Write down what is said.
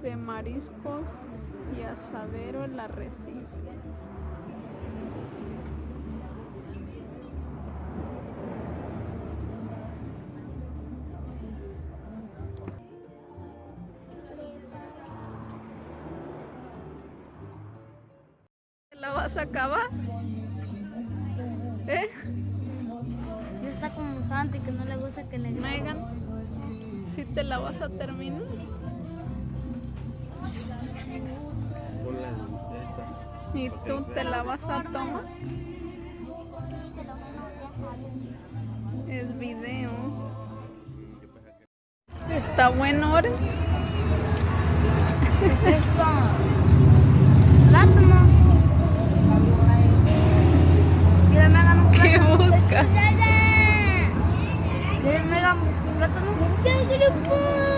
de mariscos y asadero El Arrecife. ¿La vas a acabar? ¿Eh? Ya está como Santi, que no le gusta que le Megan, ¿si te la vas a terminar? ¿Y tú te la vas a tomar? Es video. ¿Está bueno ahora? ¿Qué es esto? Plátano. Mira, me hagan un ¿Qué plátano. busca? Mira, me hagan un plátano. ¡Qué grupo!